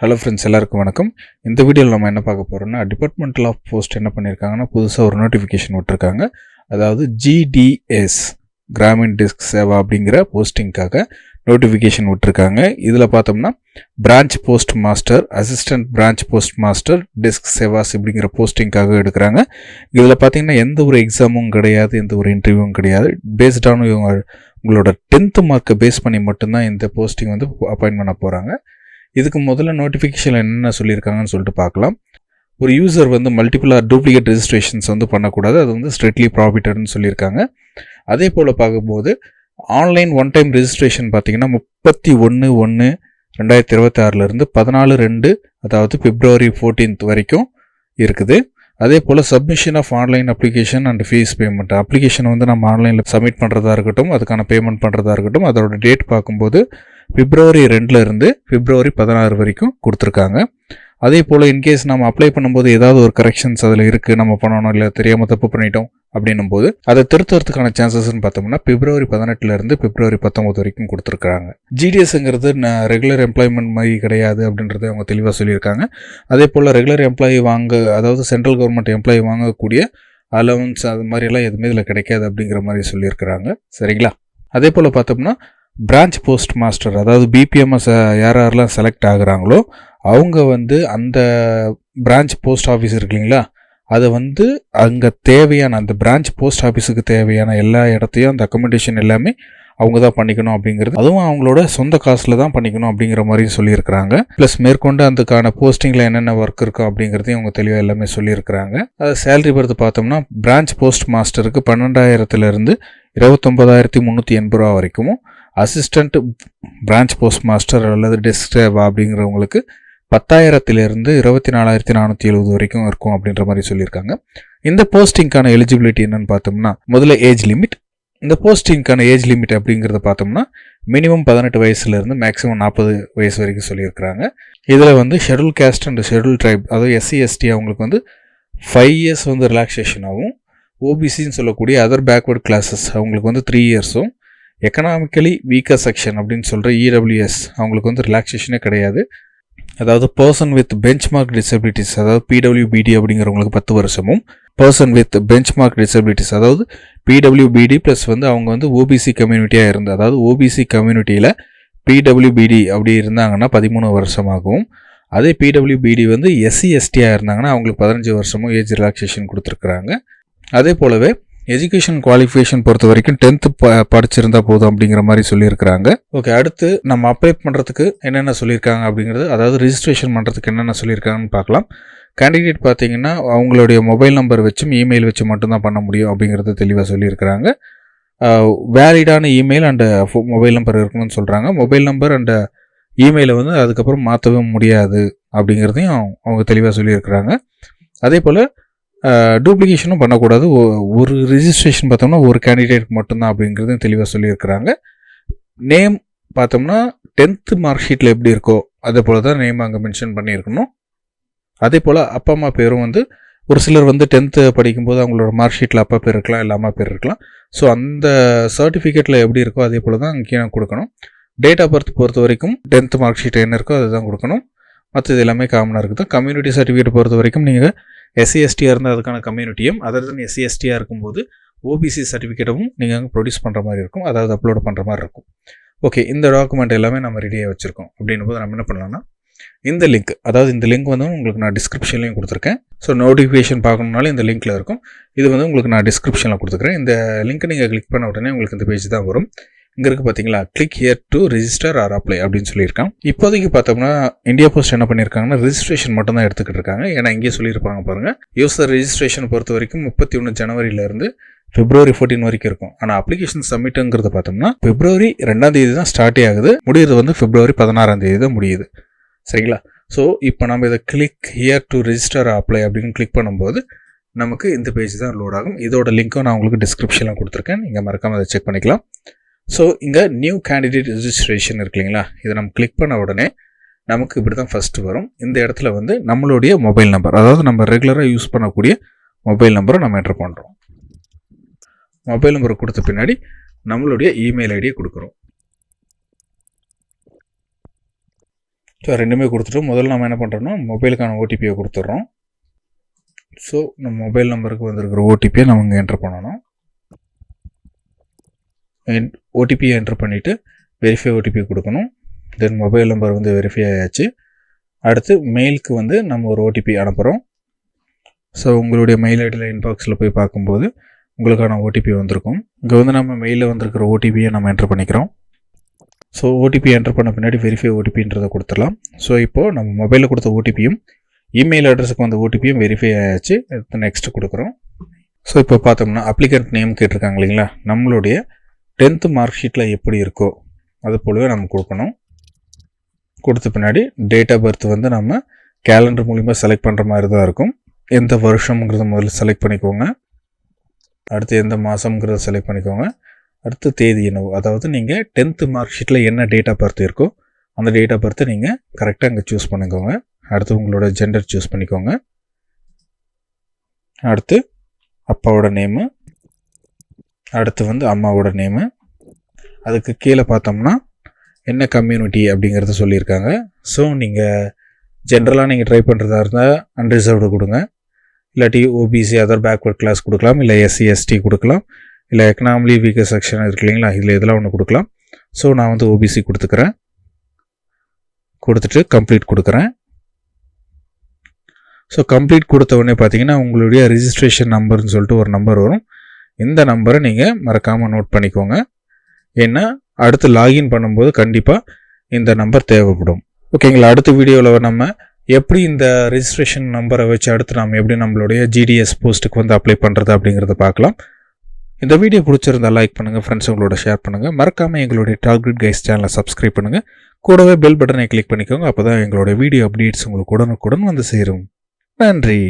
Hello friends, எல்லாருக்கும் வணக்கம். இந்த வீடியோவில் நம்ம என்ன பார்க்க போகிறோம்னா, டிபார்ட்மெண்டல் ஆஃப் போஸ்ட் என்ன பண்ணியிருக்காங்கன்னா, புதுசாக ஒரு நோட்டிஃபிகேஷன் விட்டுருக்காங்க. அதாவது ஜிடிஎஸ் கிராமின் டெஸ்க் சேவா அப்படிங்கிற போஸ்டிங்காக நோட்டிஃபிகேஷன் விட்டுருக்காங்க. இதில் பார்த்தோம்னா branch post master, assistant branch post master, desk Ceva's இப்படிங்கிற போஸ்டிங்காக எடுக்கிறாங்க. இதில் பார்த்தீங்கன்னா எந்த ஒரு எக்ஸாமும் கிடையாது, எந்த ஒரு இன்டர்வியூவும் கிடையாது. பேஸ்டான உங்களோட 10th மார்க்கை பேஸ் பண்ணி மட்டும்தான் இந்த போஸ்டிங் வந்து அப்பாயின்ட் பண்ண போகிறாங்க. இதுக்கு முதல்ல நோட்டிஃபிகேஷனில் என்னென்ன சொல்லியிருக்காங்கன்னு சொல்லிட்டு பார்க்கலாம். ஒரு யூசர் வந்து மல்டிபிள் ஆர் டூப்ளிகேட் ரெஜிஸ்ட்ரேஷன்ஸ் வந்து பண்ணக்கூடாது, அது வந்து ஸ்ட்ரிக்ட்லி ப்ராஹிபிட்டட்னு சொல்லியிருக்காங்க. அதே போல் பார்க்கும்போது ஆன்லைன் ஒன் டைம் ரெஜிஸ்ட்ரேஷன் பார்த்தீங்கன்னா 31/1/2026 14/2 அதாவது February 14th வரைக்கும் இருக்குது. அதே போல் submission of online application and fees payment, application வந்து நம்ம ஆன்லைனில் சப்மிட் பண்ணுறதா இருக்கட்டும், அதுக்கான பேமெண்ட் பண்ணுறதா இருக்கட்டும், அதோட டேட் பார்க்கும்போது February 2 February 16 வரைக்கும் கொடுத்துருக்காங்க. அதே போல் இன்கேஸ் நம்ம அப்ளை பண்ணும்போது ஏதாவது ஒரு கரெக்ஷன்ஸ் அதில் இருக்குது, நம்ம பண்ணணும் இல்லை தெரியாமல் தப்பு பண்ணிட்டோம் அப்படின்னும் போது அதை திருத்துறதுக்கான சான்சஸ்ன்னு பார்த்தோம்னா February 18 February 19 வரைக்கும் கொடுத்துருக்காங்க. ஜிடிஎஸ்ங்கிறது ரெகுலர் எம்ப்ளாய்மெண்ட் மாதிரி கிடையாது அப்படின்றத அவங்க தெளிவாக சொல்லியிருக்காங்க. அதே போல் ரெகுலர் எம்ப்ளாயி அதாவது சென்ட்ரல் கவர்மெண்ட் எம்ப்ளாயி வாங்கக்கூடிய அலவன்ஸ் அது மாதிரிலாம் எதுவுமே இதில் கிடைக்காது அப்படிங்கிற மாதிரி சொல்லியிருக்கிறாங்க. சரிங்களா? அதே போல் பார்த்தோம்னா பிரான்ச் போஸ்ட் மாஸ்டர், அதாவது பிபிஎம்எஸ் யாரெல்லாம் செலக்ட் ஆகுறாங்களோ அவங்க வந்து அந்த பிரான்ச் போஸ்ட் ஆஃபீஸ் இருக்கு இல்லைங்களா, அதை வந்து அங்கே தேவையான அந்த பிரான்ச் போஸ்ட் ஆஃபீஸுக்கு தேவையான எல்லா இடத்தையும் அந்த அக்கமடேஷன் எல்லாமே அவங்க தான் பண்ணிக்கணும் அப்படிங்கிறது, அதுவும் அவங்களோட சொந்த காசில் தான் பண்ணிக்கணும் அப்படிங்கிற மாதிரி சொல்லியிருக்கிறாங்க. ப்ளஸ் மேற்கொண்டு அதுக்கான போஸ்டிங்கில் என்னென்ன ஒர்க் இருக்கும் அப்படிங்கிறதையும் அவங்க தெளிவாக எல்லாமே சொல்லியிருக்கிறாங்க. அது சேலரி பொறுத்து பார்த்தோம்னா பிரான்ச் போஸ்ட் மாஸ்டருக்கு 12,000 29,380 வரைக்கும், அசிஸ்டண்ட் பிரான்ச் போஸ்ட் மாஸ்டர் அல்லது டெஸ்க் சேவா அப்படிங்கிறவங்களுக்கு 10,000 24,470 வரைக்கும் இருக்கும் அப்படின்ற மாதிரி சொல்லியிருக்காங்க. இந்த போஸ்டிங்கான எலிஜிபிலிட்டி என்னன்னு பார்த்தோம்னா, முதல்ல ஏஜ் லிமிட். இந்த போஸ்டிங்கான ஏஜ் லிமிட் அப்படிங்கிறத பார்த்தோம்னா மினிமம் 18 வயசுலேருந்து மேக்ஸிமம் 40 வயசு வரைக்கும் சொல்லியிருக்கிறாங்க. இதில் வந்து schedule caste and schedule tribe, அதாவது SC/ST அவங்களுக்கு வந்து 5 years வந்து ரிலாக்ஸேஷன் ஆகும். ஓபிசின்னு சொல்லக்கூடிய அதர் பேக்வர்ட் கிளாஸஸ் அவங்களுக்கு வந்து 3 yearsம், எக்கனாமிக்கலி வீக்கர் செக்ஷன் அப்படின்னு சொல்கிற EWS அவங்களுக்கு வந்து ரிலாக்ஸேஷனே கிடையாது. அதாவது பர்சன் வித் பெஞ்ச்மார்க் டிசபிலிட்டிஸ், அதாவது PWBD அப்படிங்கிறவங்களுக்கு 10 வருஷமும், பர்சன் வித் பெஞ்ச்மார்க் டிசபிலிட்டிஸ் அதாவது PWBD ப்ளஸ் வந்து அவங்க வந்து ஓபிசி கம்யூனிட்டியாக இருந்து, அதாவது ஓபிசி கம்யூனிட்டியில் PWBD அப்படி இருந்தாங்கன்னா 13 வருஷமாகவும், அதே PWBD வந்து SC/STயாக இருந்தாங்கன்னா அவங்களுக்கு 15 வருஷமும் ஏஜ் ரிலாக்ஸேஷன் கொடுத்துருக்குறாங்க. அதே போலவே எஜுகேஷன் குவாலிஃபிகேஷன் பொறுத்த வரைக்கும் 10th படிச்சிருந்தா போதும் அப்படிங்கிற மாதிரி சொல்லியிருக்கிறாங்க. ஓகே, அடுத்து நம்ம அப்ளை பண்ணுறதுக்கு என்னென்ன சொல்லியிருக்காங்க அப்படிங்கிறது, அதாவது ரிஜிஸ்ட்ரேஷன் பண்ணுறதுக்கு என்னென்ன சொல்லியிருக்காங்கன்னு பார்க்கலாம். கேண்டிடேட் பார்த்தீங்கன்னா அவங்களுடைய மொபைல் நம்பர் வச்சும் இமெயில் வச்சு மட்டும்தான் பண்ண முடியும் அப்படிங்கிறத தெளிவாக சொல்லியிருக்கிறாங்க. வேலிடான இமெயில் அண்ட் மொபைல் நம்பர் இருக்கணும்னு சொல்கிறாங்க. மொபைல் நம்பர் அண்ட் இமெயிலை வந்து அதுக்கப்புறம் மாற்றவே முடியாது அப்படிங்கிறதையும் அவங்க தெளிவாக சொல்லியிருக்கிறாங்க. அதே போல் டூப்ளிகேஷனும் பண்ணக்கூடாது. ஒரு ரிஜிஸ்ட்ரேஷன் பார்த்தோம்னா ஒரு கேண்டிடேட்டுக்கு மட்டும்தான் அப்படிங்கிறதையும் தெளிவாக சொல்லியிருக்கிறாங்க. நேம் பார்த்தோம்னா 10th மார்க் ஷீட்டில் எப்படி இருக்கோ அதே போல் தான் நேம் அங்கே மென்ஷன் பண்ணியிருக்கணும். அதே போல் அப்பா அம்மா பேரும் வந்து ஒரு சிலர் வந்து 10th படிக்கும்போது அவங்களோட மார்க் ஷீட்டில் அப்பா பேர் இருக்கலாம், இல்லை அம்மா பேர் இருக்கலாம். ஸோ அந்த சர்டிஃபிகேட்டில் எப்படி இருக்கோ அதே போல் தான் அங்கேயே கொடுக்கணும். டேட் ஆஃப் பர்த் பொறுத்த வரைக்கும் 10th மார்க் ஷீட் என்ன இருக்கோ அதுதான் கொடுக்கணும். மற்றது எல்லாமே காமனாக இருக்குது. கம்யூனிட்டி சர்டிஃபிகேட் பொறுத்த வரைக்கும் நீங்கள் SC/STயாக இருந்தால் அதுக்கான கம்யூனிட்டியும், அதர் தென் SC/STயாக இருக்கும்போது ஓபிசி சர்டிஃபிகேட்டும் நீங்கள் அங்கே ப்ரொடியூஸ் பண்ணுற மாதிரி இருக்கும், அதாவது அப்லோட் பண்ணுற மாதிரி இருக்கும். ஓகே, இந்த டாக்குமெண்ட் எல்லாமே நம்ம ரெடியாக வச்சுருக்கோம். அப்படின்னும் போது நம்ம என்ன பண்ணலாம்னா இந்த லிங்க், அதாவது இந்த லிங்க் வந்து உங்களுக்கு நான் டிஸ்கிரிப்ஷன்லையும் கொடுத்துருக்கேன். ஸோ நோட்டிஃபிகேஷன் பார்க்கணுன்னாலும் இந்த லிங்க்கில் இருக்கும். இது வந்து உங்களுக்கு நான் டிஸ்கிரிப்ஷனில் கொடுத்துருக்கேன். இந்த லிங்க்கை நீங்கள் கிளிக் பண்ண உடனே உங்களுக்கு இந்த பேஜ் தான் வரும். இங்கே இருக்குது பார்த்தீங்களா, click here to register or apply அப்படின்னு சொல்லியிருக்காங்க. இப்போதைக்கு பார்த்தோம்னா இந்தியா போஸ்ட் என்ன பண்ணியிருக்காங்கன்னா ரெஜிஸ்ட்ரேஷன் மட்டும் தான் எடுத்துக்கிட்டு இருக்காங்க. ஏன்னா இங்கே சொல்லியிருப்பாங்க பாருங்கள், யூசர் ரெஜிஸ்ட்ரேஷன் பொறுத்த வரைக்கும் 31 ஜனவரியிலேருந்து February 14 வரைக்கும் இருக்கும். ஆனால் அப்ளிகேஷன் சப்மிட்டுங்கிறத பார்த்தோம்னா February 2 தான் ஸ்டார்ட் ஆகுது, முடியுது வந்து February 16 தான் முடியுது. சரிங்களா? ஸோ இப்போ நம்ம இதை click here to register apply அப்படின்னு கிளிக் பண்ணும்போது நமக்கு இந்த பேஜ் தான் லோட் ஆகும். இதோட லிங்க்கும் நான் உங்களுக்கு டிஸ்கிரிப்ஷனில் கொடுத்துருக்கேன், நீங்கள் மறக்காமல் அதை செக் பண்ணிக்கலாம். ஸோ இங்கே நியூ கேண்டிடேட் ரெஜிஸ்ட்ரேஷன் இருக்கு இல்லைங்களா, இதை நம்ம கிளிக் பண்ண உடனே நமக்கு இப்படி தான் ஃபஸ்ட்டு வரும். இந்த இடத்துல வந்து நம்மளுடைய மொபைல் நம்பர், அதாவது நம்ம ரெகுலராக யூஸ் பண்ணக்கூடிய மொபைல் நம்பரை நம்ம என்டர் பண்ணுறோம். மொபைல் நம்பரை கொடுத்த பின்னாடி நம்மளுடைய இமெயில் ஐடியை கொடுக்குறோம். ஸோ ரெண்டுமே கொடுத்துட்டு முதல்ல நம்ம என்ன பண்ணுறோம்னா மொபைலுக்கான ஓடிபியை கொடுத்துட்றோம். ஸோ நம்ம மொபைல் நம்பருக்கு வந்திருக்கிற ஓடிபியை நம்ம இங்கே என்ட்ரு பண்ணணும். ஓடிபியை என்ட்ரு பண்ணிவிட்டு வெரிஃபை ஓடிபி கொடுக்கணும். தென் மொபைல் நம்பர் வந்து வெரிஃபை ஆயாச்சு. அடுத்து மெயிலுக்கு வந்து நம்ம ஒரு ஓடிபி அனுப்புகிறோம். ஸோ உங்களுடைய மெயில் ஐடியில் இன்பாக்ஸில் போய் பார்க்கும்போது உங்களுக்கான ஓடிபி வந்திருக்கும். இங்கே வந்து நம்ம மெயிலில் வந்திருக்கிற ஓடிபியை நம்ம என்ட்ரு பண்ணிக்கிறோம். ஸோ ஓடிபி என்ட்ரு பண்ண பின்னாடி வெரிஃபை ஓடிபின்றதை கொடுத்துடலாம். ஸோ இப்போது நம்ம மொபைலில் கொடுத்த ஓடிபியும் இமெயில் அட்ரஸுக்கு வந்த ஓடிபியும் வெரிஃபை ஆயாச்சு. நெக்ஸ்ட் கொடுக்குறோம். ஸோ இப்போ பார்த்தோம்னா அப்ளிகண்ட் நேம் கேட்டிருக்காங்க இல்லைங்களா, நம்மளுடைய 10th மார்க் ஷீட்டில் எப்படி இருக்கோ அது போலவே நம்ம கொடுக்கணும். கொடுத்த பின்னாடி டேட் ஆஃப் பர்த் வந்து நம்ம கேலண்டர் மூலிமா செலக்ட் பண்ணுற மாதிரி தான் இருக்கும். எந்த வருஷம்ங்கிறத முதல்ல செலக்ட் பண்ணிக்கோங்க. அடுத்து எந்த மாதம்ங்கிறத செலக்ட் பண்ணிக்கோங்க. அடுத்து தேதி என்னவோ, அதாவது நீங்கள் 10th மார்க் ஷீட்டில் என்ன டேட் ஆஃப் பர்த் இருக்கோ அந்த டேட் ஆஃப் பர்த்தை நீங்கள் கரெக்டாக அங்கே சூஸ் பண்ணிக்கோங்க. அடுத்து உங்களோட ஜெண்டர் சூஸ் பண்ணிக்கோங்க. அடுத்து அப்பாவோட நேமு, அடுத்து வந்து அம்மாவோட நேமு. அதுக்கு கீழே பார்த்தோம்னா என்ன கம்யூனிட்டி அப்படிங்கிறத சொல்லியிருக்காங்க. ஸோ நீங்கள் ஜென்ரலாக நீங்கள் ட்ரை பண்ணுறதா இருந்தால் அன்ரிசர்வ்டு கொடுங்க, இல்லாட்டி ஓபிசி அதர் பேக்வர்ட் கிளாஸ் கொடுக்கலாம், இல்லை எஸ்சி எஸ்டி கொடுக்கலாம், இல்லை எக்கனாமிலி வீக்கர் செக்ஷன் இருக்கு இல்லைங்களா, இதில் இதெல்லாம் ஒன்று கொடுக்கலாம். ஸோ நான் வந்து ஓபிசி கொடுத்துக்கிறேன். கொடுத்துட்டு கம்ப்ளீட் கொடுக்குறேன். ஸோ கம்ப்ளீட் கொடுத்த உடனே பார்த்தீங்கன்னா உங்களுடைய ரிஜிஸ்ட்ரேஷன் நம்பர்னு சொல்லிட்டு ஒரு நம்பர் வரும். இந்த நம்பரை நீங்கள் மறக்காமல் நோட் பண்ணிக்கோங்க. ஏன்னா அடுத்து லாகின் பண்ணும்போது கண்டிப்பாக இந்த நம்பர் தேவைப்படும். ஓகேங்களா. அடுத்த வீடியோவில் நம்ம எப்படி இந்த ரிஜிஸ்ட்ரேஷன் நம்பரை வச்சு அடுத்து நம்ம எப்படி நம்மளுடைய ஜிடிஎஸ் போஸ்ட்டுக்கு வந்து அப்ளை பண்ணுறது அப்படிங்கிறத பார்க்கலாம். இந்த வீடியோ பிடிச்சிருந்தால் லைக் பண்ணுங்கள், ஃப்ரெண்ட்ஸ் உங்களோட ஷேர் பண்ணுங்கள். மறக்காமல் எங்களுடைய டார்கெட் கைஸ் சேனலை சப்ஸ்கிரைப் பண்ணுங்கள். கூடவே பெல் பட்டனை கிளிக் பண்ணிக்கோங்க. அப்போ தான் எங்களோட வீடியோ அப்டேட்ஸ் உங்களுக்கு உடனுக்குடன் வந்து சேரும். நன்றி.